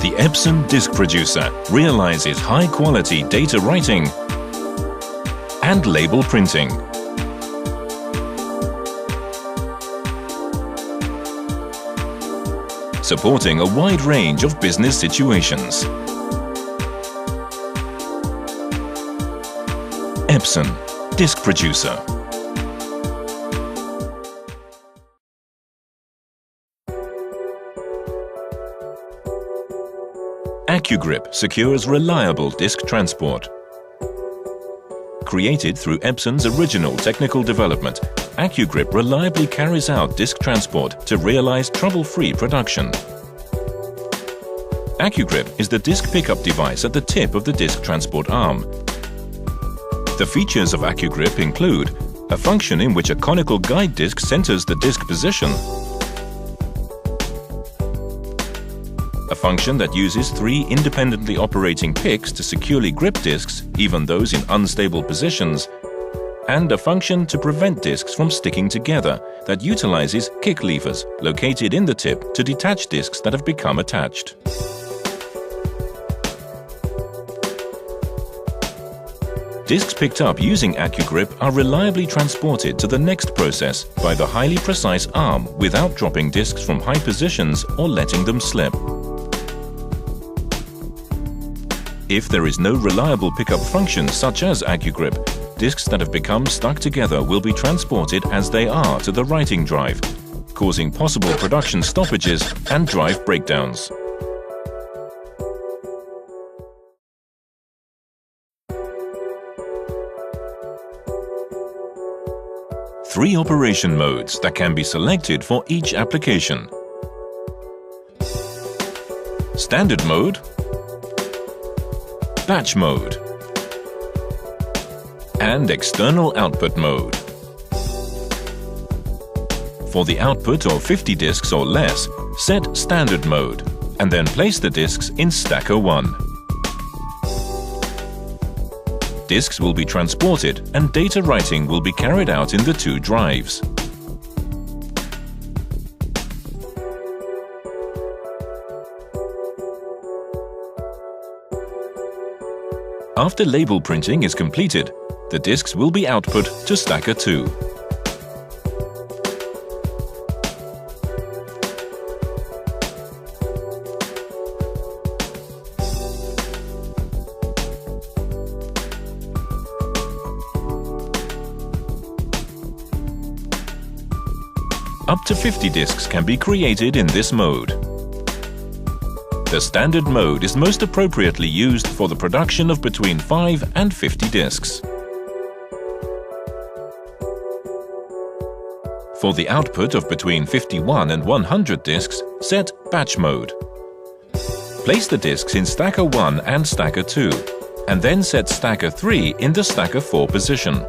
The EPSON disk producer realizes high-quality data writing and label printing. Supporting a wide range of business situations. EPSON disk producer. AccuGrip secures reliable disk transport. Created through EPSON's original technical development, AccuGrip reliably carries out disk transport to realize trouble-free production. AccuGrip is the disk pickup device at the tip of the disk transport arm. The features of AccuGrip include a function in which a conical guide disk centers the disk position, a function that uses 3 independently operating picks to securely grip disks, even those in unstable positions, and a function to prevent disks from sticking together that utilizes kick levers located in the tip to detach disks that have become attached. Disks picked up using AccuGrip are reliably transported to the next process by the highly precise arm without dropping disks from high positions or letting them slip. If there is no reliable pickup function such as AccuGrip, disks that have become stuck together will be transported as they are to the writing drive, causing possible production stoppages and drive breakdowns. Three operation modes that can be selected for each application: Standard mode, Batch mode, and External output mode. For the output of 50 disks or less, set Standard mode and then place the disks in Stacker 1. Disks will be transported and data writing will be carried out in the 2 drives. After label printing is completed, the disks will be output to Stacker 2. Up to 50 disks can be created in this mode. The standard mode is most appropriately used for the production of between 5 and 50 disks. For the output of between 51 and 100 disks, set Batch mode. Place the disks in Stacker 1 and Stacker 2, and then set Stacker 3 in the Stacker 4 position.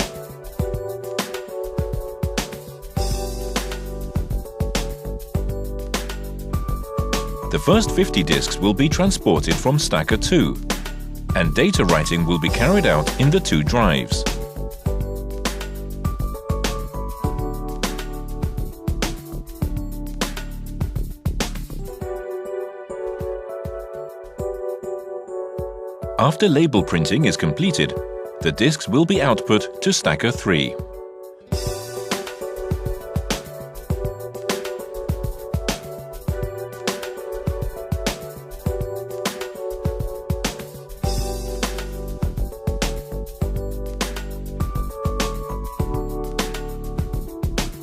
The first 50 disks will be transported from Stacker 2, and data writing will be carried out in the 2 drives. After label printing is completed, the disks will be output to Stacker 3.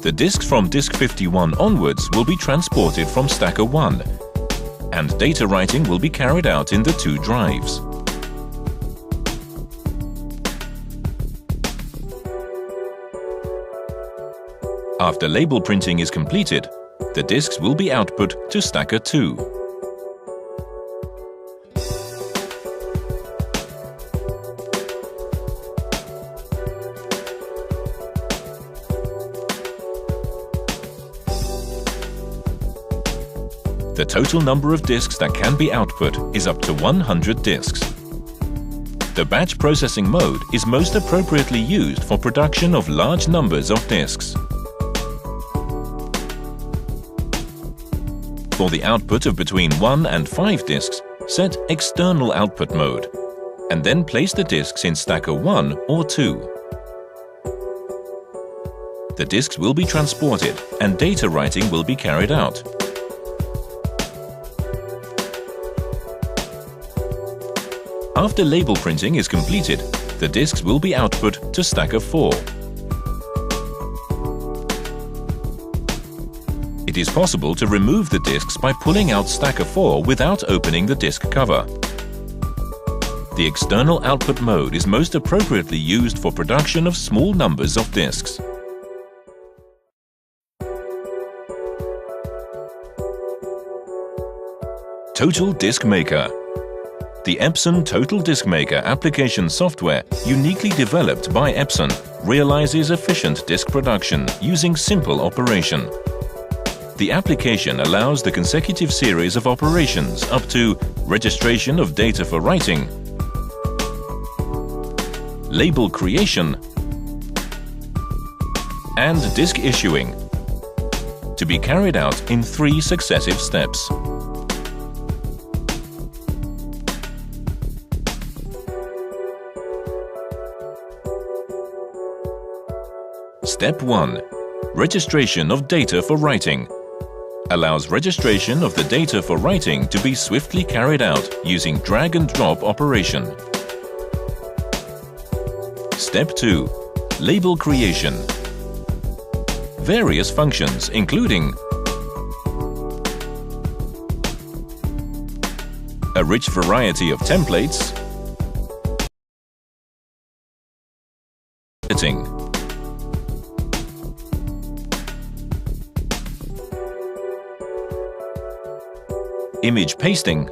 The disks from disk 51 onwards will be transported from Stacker 1, and data writing will be carried out in the 2 drives. After label printing is completed, the disks will be output to Stacker 2. The total number of disks that can be output is up to 100 disks. The batch processing mode is most appropriately used for production of large numbers of disks. For the output of between 1 and 5 disks, set External Output Mode, and then place the disks in stacker 1 or 2. The disks will be transported and data writing will be carried out. After label printing is completed, the disks will be output to stacker 4. It is possible to remove the disks by pulling out stacker 4 without opening the disk cover. The external output mode is most appropriately used for production of small numbers of disks. Total Disk Maker. The EPSON Total Disk Maker application software, uniquely developed by EPSON, realizes efficient disk production using simple operation. The application allows the consecutive series of operations up to registration of data for writing, label creation, and disk issuing, to be carried out in 3 successive steps. Step 1. Registration of data for writing. Allows registration of the data for writing to be swiftly carried out using drag and drop operation. Step 2. Label creation. Various functions including a rich variety of templates, editing, image pasting,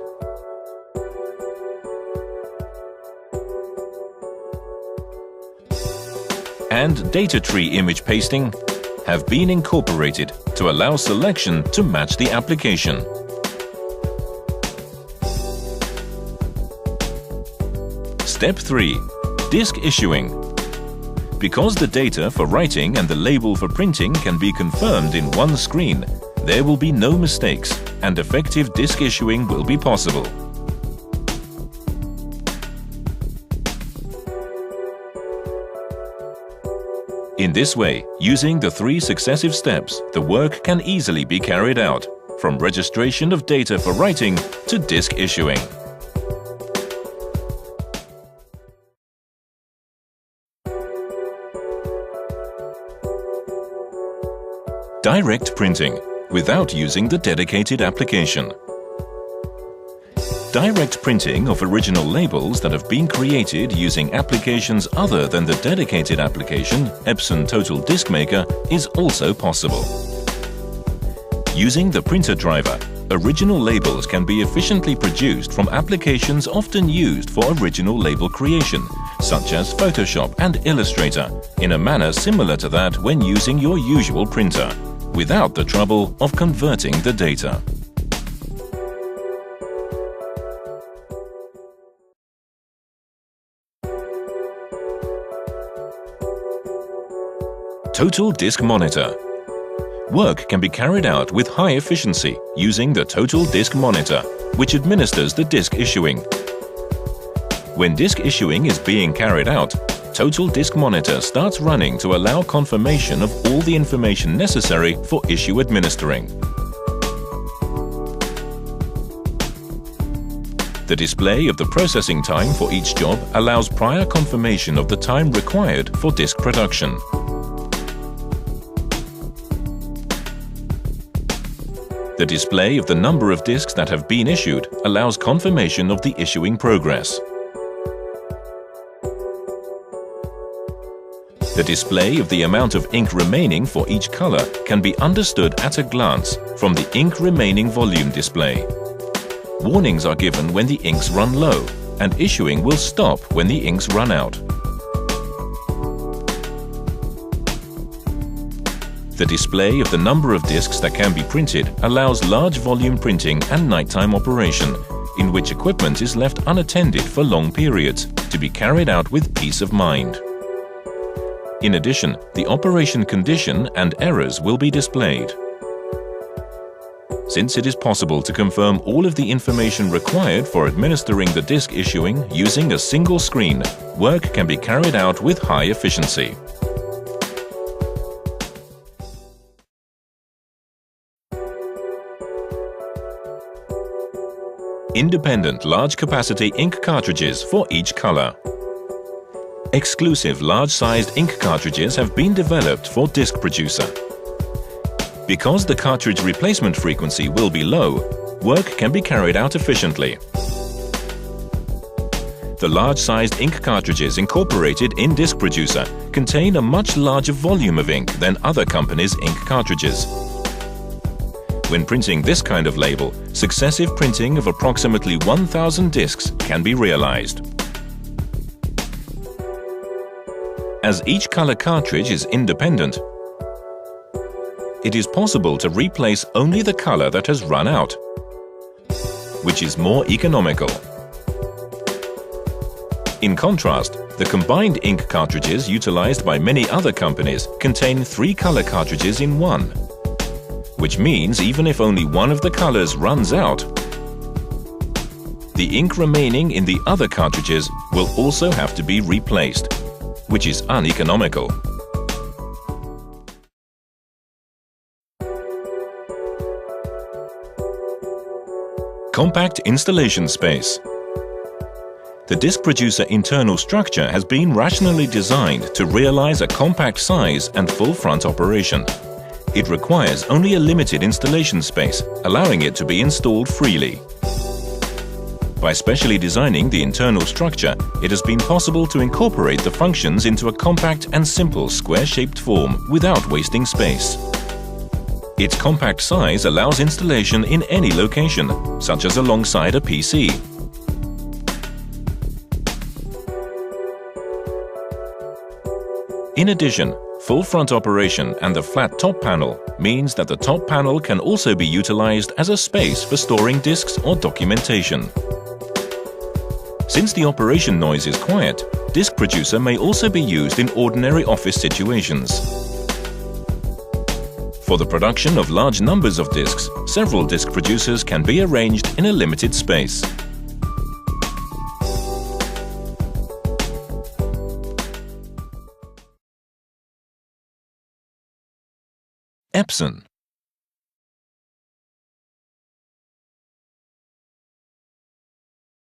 and data tree image pasting have been incorporated to allow selection to match the application. Step 3. Disk issuing. Because the data for writing and the label for printing can be confirmed in one screen, there will be no mistakes and effective disk issuing will be possible. In this way, using the 3 successive steps, the work can easily be carried out, from registration of data for writing to disk issuing. Direct printing, without using the dedicated application. Direct printing of original labels that have been created using applications other than the dedicated application, EPSON Total Disk Maker, is also possible. Using the printer driver, original labels can be efficiently produced from applications often used for original label creation, such as Photoshop and Illustrator, in a manner similar to that when using your usual printer, without the trouble of converting the data. Total Disk Monitor. Work can be carried out with high efficiency using the Total Disk Monitor, which administers the disk issuing. When disk issuing is being carried out, Total Disk Monitor starts running to allow confirmation of all the information necessary for issue administering. The display of the processing time for each job allows prior confirmation of the time required for disk production. The display of the number of disks that have been issued allows confirmation of the issuing progress. The display of the amount of ink remaining for each color can be understood at a glance from the ink remaining volume display. Warnings are given when the inks run low, and issuing will stop when the inks run out. The display of the number of disks that can be printed allows large volume printing and nighttime operation, in which equipment is left unattended for long periods, to be carried out with peace of mind. In addition, the operation condition and errors will be displayed. since it is possible to confirm all of the information required for administering the disk issuing using a single screen, work can be carried out with high efficiency. Independent large-capacity ink cartridges for each color. Exclusive large-sized ink cartridges have been developed for Disk Producer. Because the cartridge replacement frequency will be low, work can be carried out efficiently. The large-sized ink cartridges incorporated in Disk Producer contain a much larger volume of ink than other companies' ink cartridges. When printing this kind of label, successive printing of approximately 1,000 discs can be realized. As each color cartridge is independent, it is possible to replace only the color that has run out, which is more economical. In contrast, the combined ink cartridges utilized by many other companies contain 3 color cartridges in one, which means even if only one of the colors runs out, the ink remaining in the other cartridges will also have to be replaced, which is uneconomical. Compact installation space. The Disk Producer internal structure has been rationally designed to realize a compact size and full front operation. It requires only a limited installation space, allowing it to be installed freely. By specially designing the internal structure, it has been possible to incorporate the functions into a compact and simple square-shaped form without wasting space. Its compact size allows installation in any location, such as alongside a PC. In addition, full front operation and the flat top panel means that the top panel can also be utilized as a space for storing disks or documentation. Since the operation noise is quiet, Disk Producer may also be used in ordinary office situations. For the production of large numbers of disks, several disk producers can be arranged in a limited space. EPSON.